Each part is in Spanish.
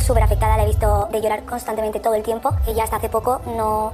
súper afectada, la he visto de llorar constantemente todo el tiempo. Ella hasta hace poco no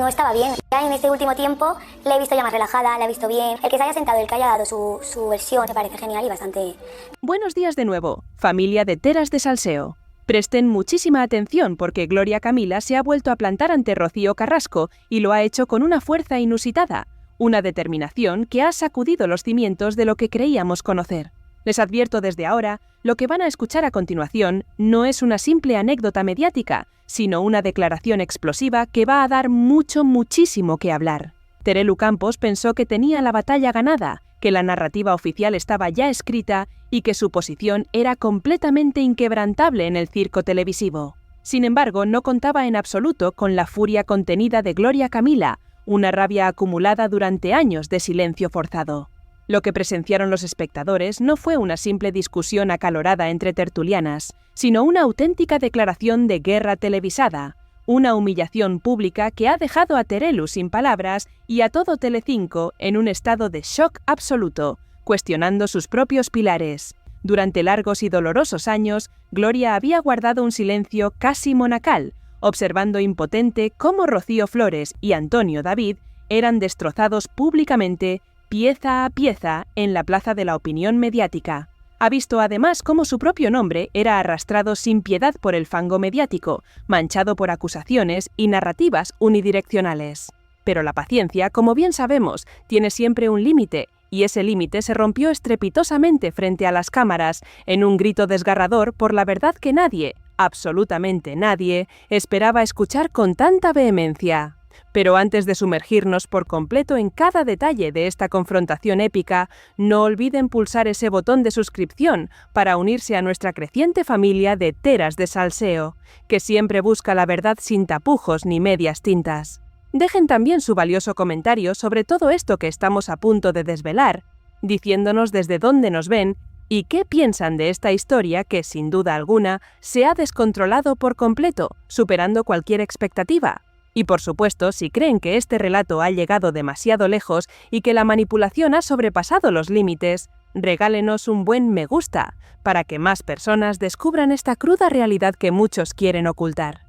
estaba bien. Ya en este último tiempo la he visto ya más relajada, la he visto bien. El que se haya sentado, el que haya dado su versión, me parece genial y bastante... Buenos días de nuevo, familia de Teras de Salseo. Presten muchísima atención porque Gloria Camila se ha vuelto a plantar ante Rocío Carrasco y lo ha hecho con una fuerza inusitada, una determinación que ha sacudido los cimientos de lo que creíamos conocer. Les advierto desde ahora, lo que van a escuchar a continuación no es una simple anécdota mediática, sino una declaración explosiva que va a dar muchísimo que hablar. Terelu Campos pensó que tenía la batalla ganada, que la narrativa oficial estaba ya escrita y que su posición era completamente inquebrantable en el circo televisivo. Sin embargo, no contaba en absoluto con la furia contenida de Gloria Camila, una rabia acumulada durante años de silencio forzado. Lo que presenciaron los espectadores no fue una simple discusión acalorada entre tertulianas, sino una auténtica declaración de guerra televisada, una humillación pública que ha dejado a Terelu sin palabras y a todo Telecinco en un estado de shock absoluto, cuestionando sus propios pilares. Durante largos y dolorosos años, Gloria había guardado un silencio casi monacal, observando impotente cómo Rocío Flores y Antonio David eran destrozados públicamente, pieza a pieza, en la plaza de la opinión mediática. Ha visto además cómo su propio nombre era arrastrado sin piedad por el fango mediático, manchado por acusaciones y narrativas unidireccionales. Pero la paciencia, como bien sabemos, tiene siempre un límite, y ese límite se rompió estrepitosamente frente a las cámaras, en un grito desgarrador por la verdad que nadie, absolutamente nadie, esperaba escuchar con tanta vehemencia. Pero antes de sumergirnos por completo en cada detalle de esta confrontación épica, no olviden pulsar ese botón de suscripción para unirse a nuestra creciente familia de Teras de Salseo, que siempre busca la verdad sin tapujos ni medias tintas. Dejen también su valioso comentario sobre todo esto que estamos a punto de desvelar, diciéndonos desde dónde nos ven y qué piensan de esta historia que, sin duda alguna, se ha descontrolado por completo, superando cualquier expectativa. Y por supuesto, si creen que este relato ha llegado demasiado lejos y que la manipulación ha sobrepasado los límites, regálenos un buen me gusta, para que más personas descubran esta cruda realidad que muchos quieren ocultar.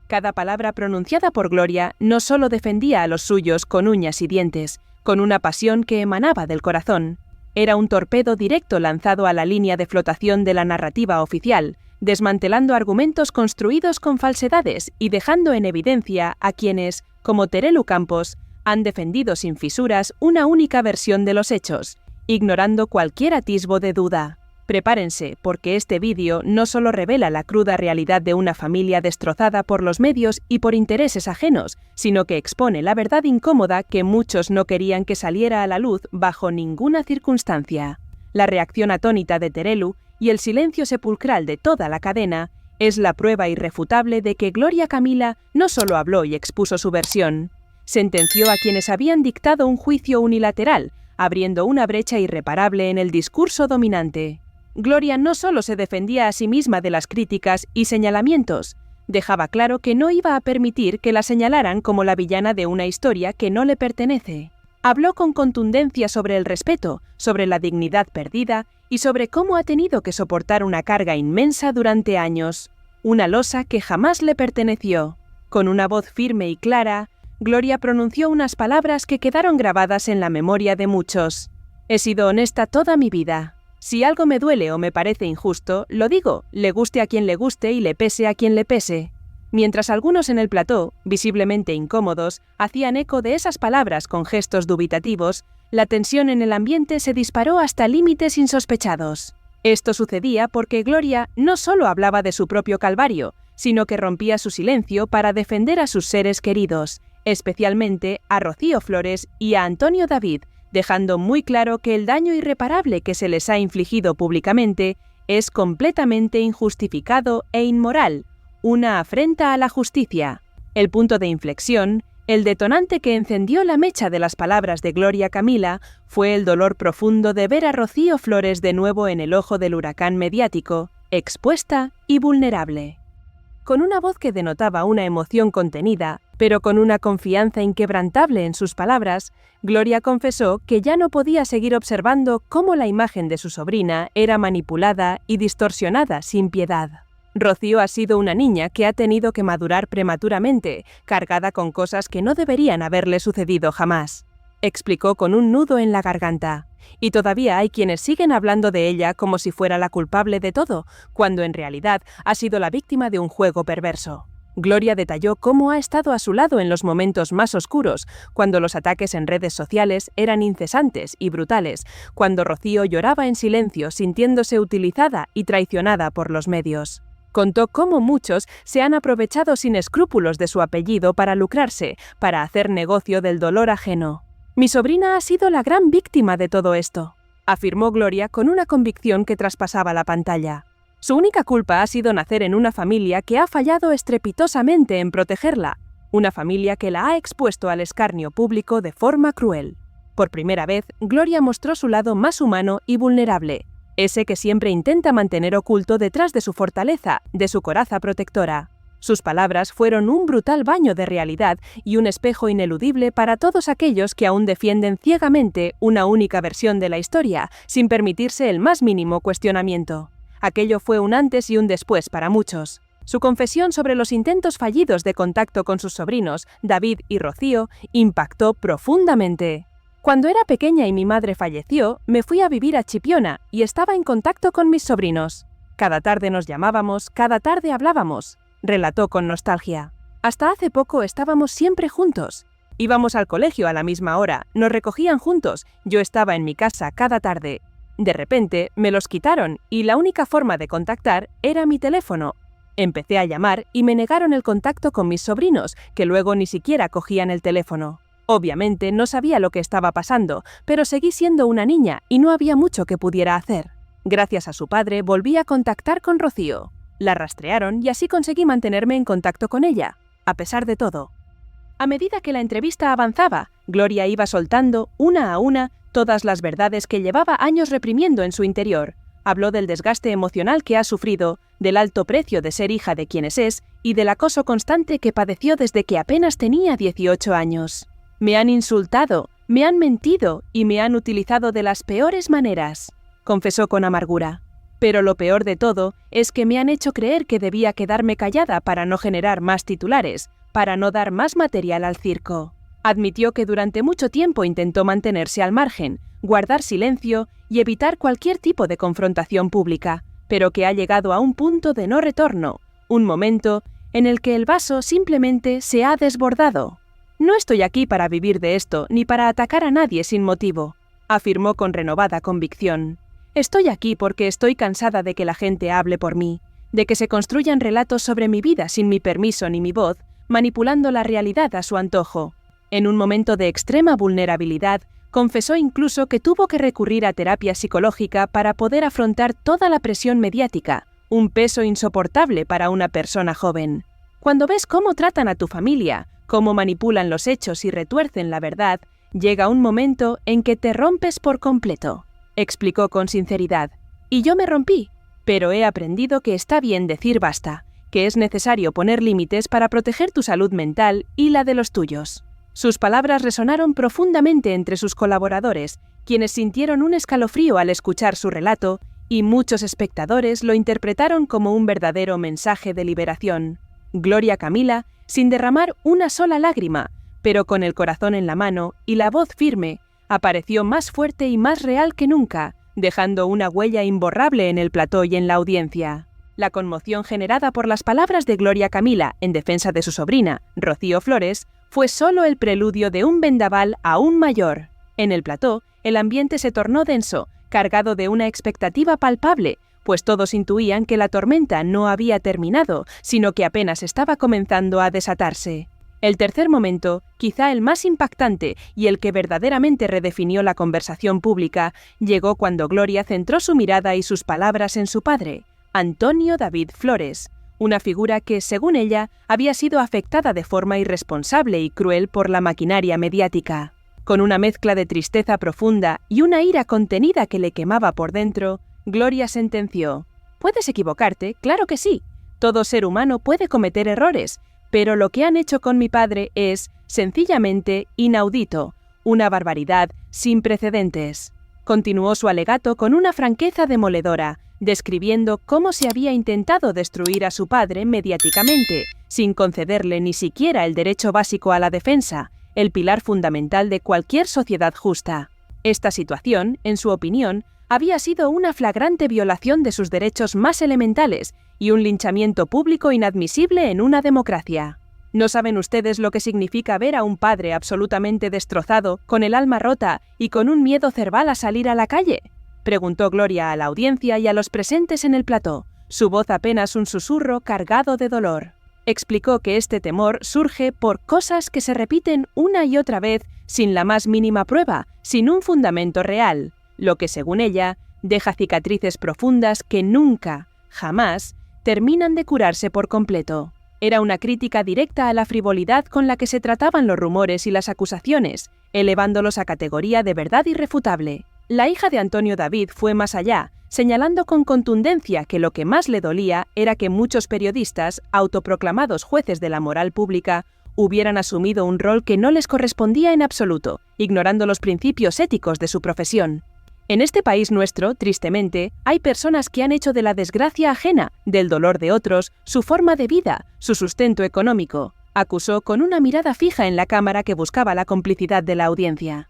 Cada palabra pronunciada por Gloria no solo defendía a los suyos con uñas y dientes, con una pasión que emanaba del corazón. Era un torpedo directo lanzado a la línea de flotación de la narrativa oficial, desmantelando argumentos construidos con falsedades y dejando en evidencia a quienes, como Terelu Campos, han defendido sin fisuras una única versión de los hechos, ignorando cualquier atisbo de duda. Prepárense, porque este vídeo no solo revela la cruda realidad de una familia destrozada por los medios y por intereses ajenos, sino que expone la verdad incómoda que muchos no querían que saliera a la luz bajo ninguna circunstancia. La reacción atónita de Terelu y el silencio sepulcral de toda la cadena es la prueba irrefutable de que Gloria Camila no solo habló y expuso su versión, sentenció a quienes habían dictado un juicio unilateral, abriendo una brecha irreparable en el discurso dominante. Gloria no solo se defendía a sí misma de las críticas y señalamientos, dejaba claro que no iba a permitir que la señalaran como la villana de una historia que no le pertenece. Habló con contundencia sobre el respeto, sobre la dignidad perdida y sobre cómo ha tenido que soportar una carga inmensa durante años, una losa que jamás le perteneció. Con una voz firme y clara, Gloria pronunció unas palabras que quedaron grabadas en la memoria de muchos. He sido honesta toda mi vida. Si algo me duele o me parece injusto, lo digo, le guste a quien le guste y le pese a quien le pese. Mientras algunos en el plató, visiblemente incómodos, hacían eco de esas palabras con gestos dubitativos, la tensión en el ambiente se disparó hasta límites insospechados. Esto sucedía porque Gloria no solo hablaba de su propio calvario, sino que rompía su silencio para defender a sus seres queridos, especialmente a Rocío Flores y a Antonio David, dejando muy claro que el daño irreparable que se les ha infligido públicamente es completamente injustificado e inmoral, una afrenta a la justicia. El punto de inflexión, el detonante que encendió la mecha de las palabras de Gloria Camila, fue el dolor profundo de ver a Rocío Flores de nuevo en el ojo del huracán mediático, expuesta y vulnerable. Con una voz que denotaba una emoción contenida, pero con una confianza inquebrantable en sus palabras, Gloria confesó que ya no podía seguir observando cómo la imagen de su sobrina era manipulada y distorsionada sin piedad. Rocío ha sido una niña que ha tenido que madurar prematuramente, cargada con cosas que no deberían haberle sucedido jamás. Explicó con un nudo en la garganta. Y todavía hay quienes siguen hablando de ella como si fuera la culpable de todo, cuando en realidad ha sido la víctima de un juego perverso. Gloria detalló cómo ha estado a su lado en los momentos más oscuros, cuando los ataques en redes sociales eran incesantes y brutales, cuando Rocío lloraba en silencio sintiéndose utilizada y traicionada por los medios. Contó cómo muchos se han aprovechado sin escrúpulos de su apellido para lucrarse, para hacer negocio del dolor ajeno. Mi sobrina ha sido la gran víctima de todo esto, afirmó Gloria con una convicción que traspasaba la pantalla. Su única culpa ha sido nacer en una familia que ha fallado estrepitosamente en protegerla, una familia que la ha expuesto al escarnio público de forma cruel. Por primera vez, Gloria mostró su lado más humano y vulnerable, ese que siempre intenta mantener oculto detrás de su fortaleza, de su coraza protectora. Sus palabras fueron un brutal baño de realidad y un espejo ineludible para todos aquellos que aún defienden ciegamente una única versión de la historia, sin permitirse el más mínimo cuestionamiento. Aquello fue un antes y un después para muchos. Su confesión sobre los intentos fallidos de contacto con sus sobrinos, David y Rocío, impactó profundamente. Cuando era pequeña y mi madre falleció, me fui a vivir a Chipiona y estaba en contacto con mis sobrinos. Cada tarde nos llamábamos, cada tarde hablábamos, relató con nostalgia. Hasta hace poco estábamos siempre juntos. Íbamos al colegio a la misma hora, nos recogían juntos, yo estaba en mi casa cada tarde. De repente me los quitaron y la única forma de contactar era mi teléfono. Empecé a llamar y me negaron el contacto con mis sobrinos, que luego ni siquiera cogían el teléfono. Obviamente no sabía lo que estaba pasando, pero seguí siendo una niña y no había mucho que pudiera hacer. Gracias a su padre volví a contactar con Rocío. La rastrearon y así conseguí mantenerme en contacto con ella, a pesar de todo. A medida que la entrevista avanzaba, Gloria iba soltando, una a una, todas las verdades que llevaba años reprimiendo en su interior. Habló del desgaste emocional que ha sufrido, del alto precio de ser hija de quienes es y del acoso constante que padeció desde que apenas tenía 18 años. Me han insultado, me han mentido y me han utilizado de las peores maneras, confesó con amargura. Pero lo peor de todo es que me han hecho creer que debía quedarme callada para no generar más titulares, para no dar más material al circo. Admitió que durante mucho tiempo intentó mantenerse al margen, guardar silencio y evitar cualquier tipo de confrontación pública, pero que ha llegado a un punto de no retorno, un momento en el que el vaso simplemente se ha desbordado. No estoy aquí para vivir de esto ni para atacar a nadie sin motivo, afirmó con renovada convicción. Estoy aquí porque estoy cansada de que la gente hable por mí, de que se construyan relatos sobre mi vida sin mi permiso ni mi voz, manipulando la realidad a su antojo. En un momento de extrema vulnerabilidad, confesó incluso que tuvo que recurrir a terapia psicológica para poder afrontar toda la presión mediática, un peso insoportable para una persona joven. Cuando ves cómo tratan a tu familia, cómo manipulan los hechos y retuercen la verdad, llega un momento en que te rompes por completo, explicó con sinceridad. Y yo me rompí, pero he aprendido que está bien decir basta, que es necesario poner límites para proteger tu salud mental y la de los tuyos. Sus palabras resonaron profundamente entre sus colaboradores, quienes sintieron un escalofrío al escuchar su relato, y muchos espectadores lo interpretaron como un verdadero mensaje de liberación. Gloria Camila, sin derramar una sola lágrima, pero con el corazón en la mano y la voz firme, apareció más fuerte y más real que nunca, dejando una huella imborrable en el plató y en la audiencia. La conmoción generada por las palabras de Gloria Camila en defensa de su sobrina, Rocío Flores, fue solo el preludio de un vendaval aún mayor. En el plató, el ambiente se tornó denso, cargado de una expectativa palpable, pues todos intuían que la tormenta no había terminado, sino que apenas estaba comenzando a desatarse. El tercer momento, quizá el más impactante y el que verdaderamente redefinió la conversación pública, llegó cuando Gloria centró su mirada y sus palabras en su padre, Antonio David Flores, una figura que, según ella, había sido afectada de forma irresponsable y cruel por la maquinaria mediática. Con una mezcla de tristeza profunda y una ira contenida que le quemaba por dentro, Gloria sentenció: «Puedes equivocarte, claro que sí. Todo ser humano puede cometer errores, pero lo que han hecho con mi padre es, sencillamente, inaudito, una barbaridad sin precedentes». Continuó su alegato con una franqueza demoledora, describiendo cómo se había intentado destruir a su padre mediáticamente, sin concederle ni siquiera el derecho básico a la defensa, el pilar fundamental de cualquier sociedad justa. Esta situación, en su opinión, había sido una flagrante violación de sus derechos más elementales y un linchamiento público inadmisible en una democracia. ¿No saben ustedes lo que significa ver a un padre absolutamente destrozado, con el alma rota y con un miedo cerval a salir a la calle?, preguntó Gloria a la audiencia y a los presentes en el plató, su voz apenas un susurro cargado de dolor. Explicó que este temor surge por cosas que se repiten una y otra vez sin la más mínima prueba, sin un fundamento real, lo que, según ella, deja cicatrices profundas que nunca, jamás, terminan de curarse por completo. Era una crítica directa a la frivolidad con la que se trataban los rumores y las acusaciones, elevándolos a categoría de verdad irrefutable. La hija de Antonio David fue más allá, señalando con contundencia que lo que más le dolía era que muchos periodistas, autoproclamados jueces de la moral pública, hubieran asumido un rol que no les correspondía en absoluto, ignorando los principios éticos de su profesión. En este país nuestro, tristemente, hay personas que han hecho de la desgracia ajena, del dolor de otros, su forma de vida, su sustento económico, acusó con una mirada fija en la cámara que buscaba la complicidad de la audiencia.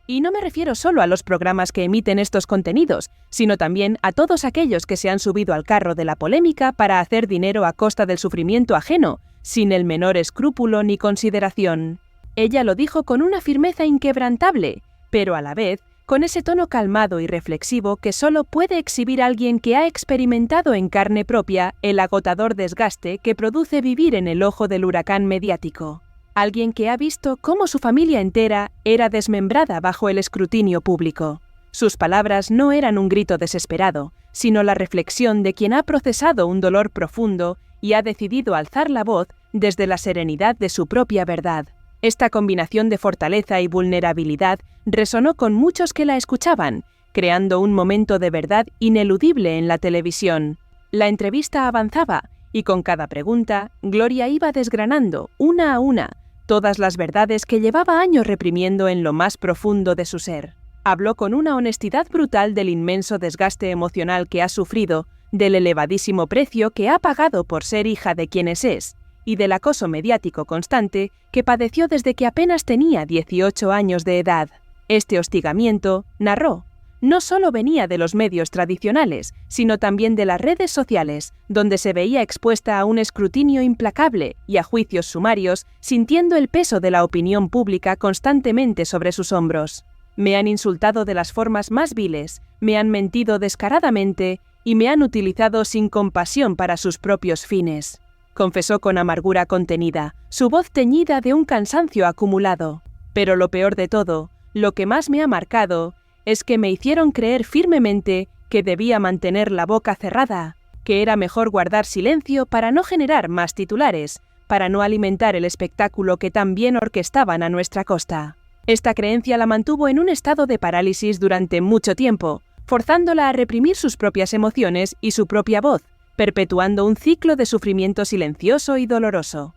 Y no me refiero solo a los programas que emiten estos contenidos, sino también a todos aquellos que se han subido al carro de la polémica para hacer dinero a costa del sufrimiento ajeno, sin el menor escrúpulo ni consideración. Ella lo dijo con una firmeza inquebrantable, pero a la vez con ese tono calmado y reflexivo que solo puede exhibir alguien que ha experimentado en carne propia el agotador desgaste que produce vivir en el ojo del huracán mediático. Alguien que ha visto cómo su familia entera era desmembrada bajo el escrutinio público. Sus palabras no eran un grito desesperado, sino la reflexión de quien ha procesado un dolor profundo y ha decidido alzar la voz desde la serenidad de su propia verdad. Esta combinación de fortaleza y vulnerabilidad resonó con muchos que la escuchaban, creando un momento de verdad ineludible en la televisión. La entrevista avanzaba, y con cada pregunta, Gloria iba desgranando, una a una, todas las verdades que llevaba años reprimiendo en lo más profundo de su ser. Habló con una honestidad brutal del inmenso desgaste emocional que ha sufrido, del elevadísimo precio que ha pagado por ser hija de quienes es, y del acoso mediático constante que padeció desde que apenas tenía 18 años de edad. Este hostigamiento, narró, no solo venía de los medios tradicionales, sino también de las redes sociales, donde se veía expuesta a un escrutinio implacable y a juicios sumarios, sintiendo el peso de la opinión pública constantemente sobre sus hombros. Me han insultado de las formas más viles, me han mentido descaradamente y me han utilizado sin compasión para sus propios fines, confesó con amargura contenida, su voz teñida de un cansancio acumulado. Pero lo peor de todo, lo que más me ha marcado, es que me hicieron creer firmemente que debía mantener la boca cerrada, que era mejor guardar silencio para no generar más titulares, para no alimentar el espectáculo que tan bien orquestaban a nuestra costa. Esta creencia la mantuvo en un estado de parálisis durante mucho tiempo, forzándola a reprimir sus propias emociones y su propia voz, perpetuando un ciclo de sufrimiento silencioso y doloroso.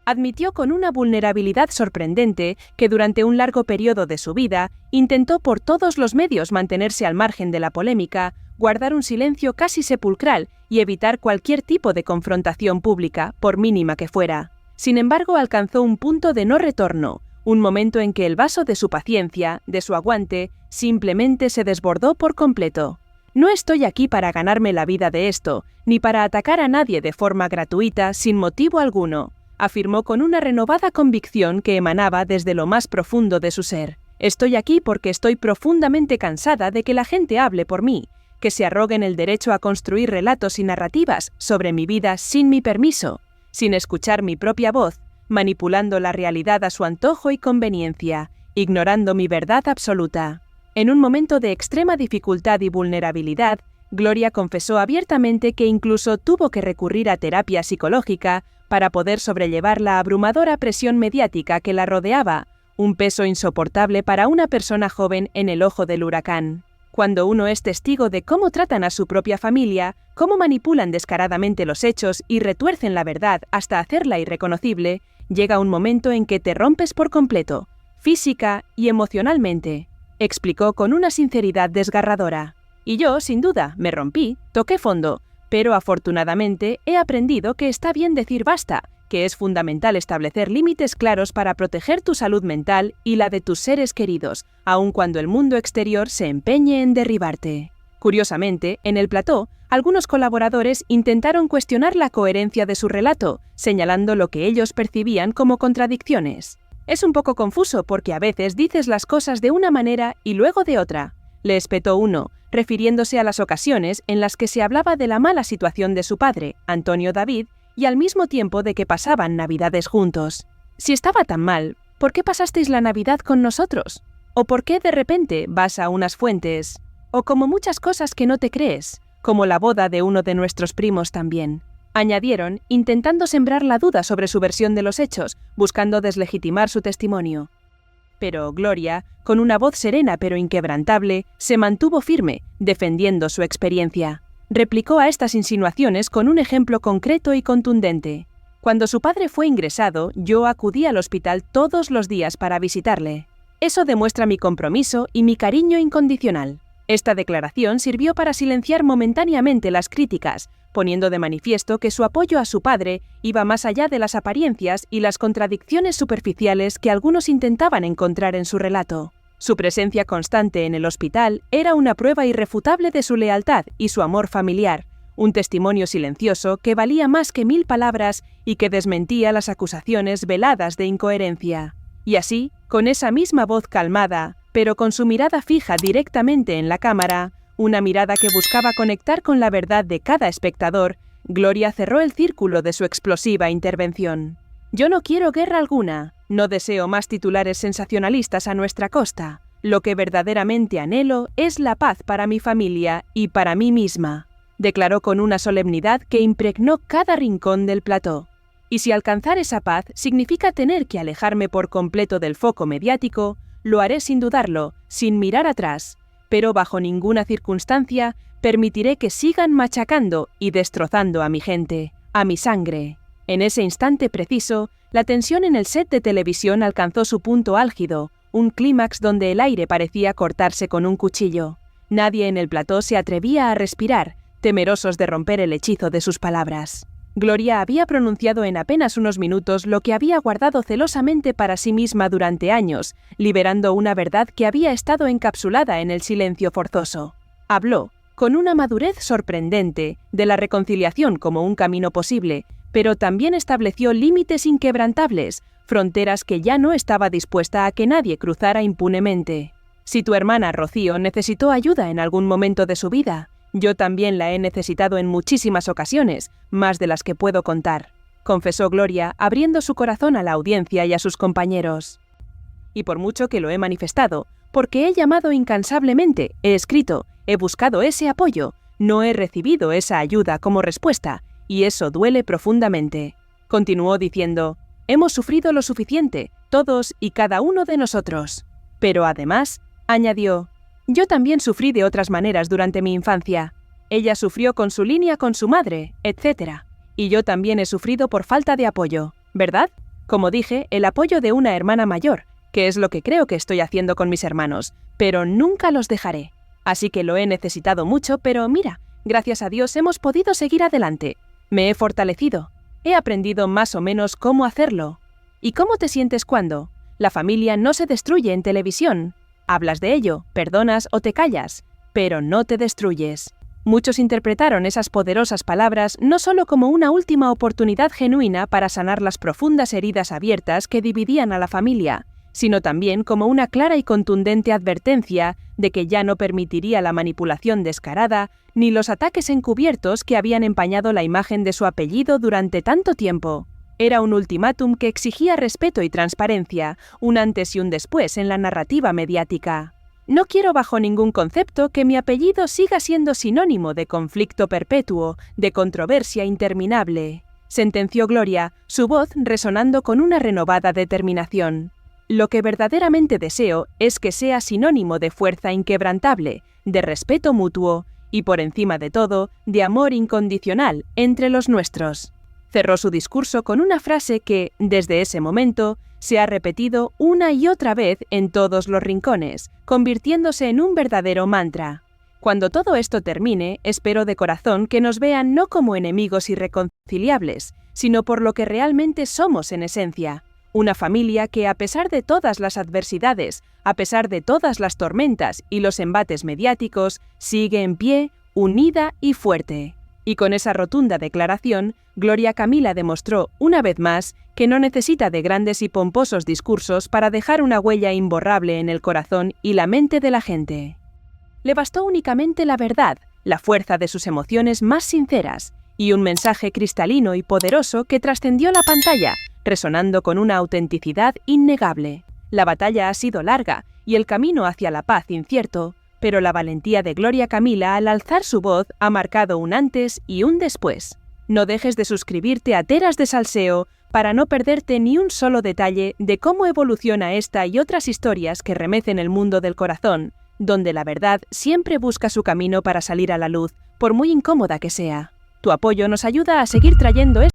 Admitió con una vulnerabilidad sorprendente que durante un largo periodo de su vida intentó por todos los medios mantenerse al margen de la polémica, guardar un silencio casi sepulcral y evitar cualquier tipo de confrontación pública, por mínima que fuera. Sin embargo, alcanzó un punto de no retorno, un momento en que el vaso de su paciencia, de su aguante, simplemente se desbordó por completo. No estoy aquí para ganarme la vida de esto, ni para atacar a nadie de forma gratuita sin motivo alguno, afirmó con una renovada convicción que emanaba desde lo más profundo de su ser. Estoy aquí porque estoy profundamente cansada de que la gente hable por mí, que se arroguen el derecho a construir relatos y narrativas sobre mi vida sin mi permiso, sin escuchar mi propia voz, manipulando la realidad a su antojo y conveniencia, ignorando mi verdad absoluta. En un momento de extrema dificultad y vulnerabilidad, Gloria confesó abiertamente que incluso tuvo que recurrir a terapia psicológica para poder sobrellevar la abrumadora presión mediática que la rodeaba, un peso insoportable para una persona joven en el ojo del huracán. Cuando uno es testigo de cómo tratan a su propia familia, cómo manipulan descaradamente los hechos y retuercen la verdad hasta hacerla irreconocible, llega un momento en que te rompes por completo, física y emocionalmente, explicó con una sinceridad desgarradora. Y yo, sin duda, me rompí, toqué fondo, pero afortunadamente he aprendido que está bien decir basta, que es fundamental establecer límites claros para proteger tu salud mental y la de tus seres queridos, aun cuando el mundo exterior se empeñe en derribarte. Curiosamente, en el plató, algunos colaboradores intentaron cuestionar la coherencia de su relato, señalando lo que ellos percibían como contradicciones. Es un poco confuso porque a veces dices las cosas de una manera y luego de otra, le espetó uno, refiriéndose a las ocasiones en las que se hablaba de la mala situación de su padre, Antonio David, y al mismo tiempo de que pasaban Navidades juntos. Si estaba tan mal, ¿por qué pasasteis la Navidad con nosotros? ¿O por qué de repente vas a unas fuentes? O como muchas cosas que no te crees, como la boda de uno de nuestros primos también. Añadieron, intentando sembrar la duda sobre su versión de los hechos, buscando deslegitimar su testimonio. Pero Gloria, con una voz serena pero inquebrantable, se mantuvo firme, defendiendo su experiencia. Replicó a estas insinuaciones con un ejemplo concreto y contundente. Cuando su padre fue ingresado, yo acudí al hospital todos los días para visitarle. Eso demuestra mi compromiso y mi cariño incondicional. Esta declaración sirvió para silenciar momentáneamente las críticas, poniendo de manifiesto que su apoyo a su padre iba más allá de las apariencias y las contradicciones superficiales que algunos intentaban encontrar en su relato. Su presencia constante en el hospital era una prueba irrefutable de su lealtad y su amor familiar, un testimonio silencioso que valía más que 1000 palabras y que desmentía las acusaciones veladas de incoherencia. Y así, con esa misma voz calmada, pero con su mirada fija directamente en la cámara, una mirada que buscaba conectar con la verdad de cada espectador, Gloria cerró el círculo de su explosiva intervención. Yo no quiero guerra alguna, no deseo más titulares sensacionalistas a nuestra costa. Lo que verdaderamente anhelo es la paz para mi familia y para mí misma, declaró con una solemnidad que impregnó cada rincón del plató. Y si alcanzar esa paz significa tener que alejarme por completo del foco mediático, lo haré sin dudarlo, sin mirar atrás, pero bajo ninguna circunstancia permitiré que sigan machacando y destrozando a mi gente, a mi sangre. En ese instante preciso, la tensión en el set de televisión alcanzó su punto álgido, un clímax donde el aire parecía cortarse con un cuchillo. Nadie en el plató se atrevía a respirar, temerosos de romper el hechizo de sus palabras. Gloria había pronunciado en apenas unos minutos lo que había guardado celosamente para sí misma durante años, liberando una verdad que había estado encapsulada en el silencio forzoso. Habló, con una madurez sorprendente, de la reconciliación como un camino posible, pero también estableció límites inquebrantables, fronteras que ya no estaba dispuesta a que nadie cruzara impunemente. Si tu hermana Rocío necesitó ayuda en algún momento de su vida, yo también la he necesitado en muchísimas ocasiones, más de las que puedo contar, confesó Gloria, abriendo su corazón a la audiencia y a sus compañeros. Y por mucho que lo he manifestado, porque he llamado incansablemente, he escrito, he buscado ese apoyo, no he recibido esa ayuda como respuesta, y eso duele profundamente. Continuó diciendo, hemos sufrido lo suficiente, todos y cada uno de nosotros. Pero además, añadió, yo también sufrí de otras maneras durante mi infancia. Ella sufrió con su línea con su madre, etc. Y yo también he sufrido por falta de apoyo, ¿verdad? Como dije, el apoyo de una hermana mayor, que es lo que creo que estoy haciendo con mis hermanos, pero nunca los dejaré. Así que lo he necesitado mucho, pero mira, gracias a Dios hemos podido seguir adelante. Me he fortalecido. He aprendido más o menos cómo hacerlo. ¿Y cómo te sientes cuando? La familia no se destruye en televisión. Hablas de ello, perdonas o te callas, pero no te destruyes. Muchos interpretaron esas poderosas palabras no solo como una última oportunidad genuina para sanar las profundas heridas abiertas que dividían a la familia, sino también como una clara y contundente advertencia de que ya no permitiría la manipulación descarada ni los ataques encubiertos que habían empañado la imagen de su apellido durante tanto tiempo. Era un ultimátum que exigía respeto y transparencia, un antes y un después en la narrativa mediática. No quiero bajo ningún concepto que mi apellido siga siendo sinónimo de conflicto perpetuo, de controversia interminable, sentenció Gloria, su voz resonando con una renovada determinación. Lo que verdaderamente deseo es que sea sinónimo de fuerza inquebrantable, de respeto mutuo y, por encima de todo, de amor incondicional entre los nuestros. Cerró su discurso con una frase que, desde ese momento, se ha repetido una y otra vez en todos los rincones, convirtiéndose en un verdadero mantra. Cuando todo esto termine, espero de corazón que nos vean no como enemigos irreconciliables, sino por lo que realmente somos en esencia. Una familia que, a pesar de todas las adversidades, a pesar de todas las tormentas y los embates mediáticos, sigue en pie, unida y fuerte. Y con esa rotunda declaración, Gloria Camila demostró, una vez más, que no necesita de grandes y pomposos discursos para dejar una huella imborrable en el corazón y la mente de la gente. Le bastó únicamente la verdad, la fuerza de sus emociones más sinceras, y un mensaje cristalino y poderoso que trascendió la pantalla, resonando con una autenticidad innegable. La batalla ha sido larga y el camino hacia la paz incierto, pero la valentía de Gloria Camila al alzar su voz ha marcado un antes y un después. No dejes de suscribirte a Teras de Salseo para no perderte ni un solo detalle de cómo evoluciona esta y otras historias que remecen el mundo del corazón, donde la verdad siempre busca su camino para salir a la luz, por muy incómoda que sea. Tu apoyo nos ayuda a seguir trayendo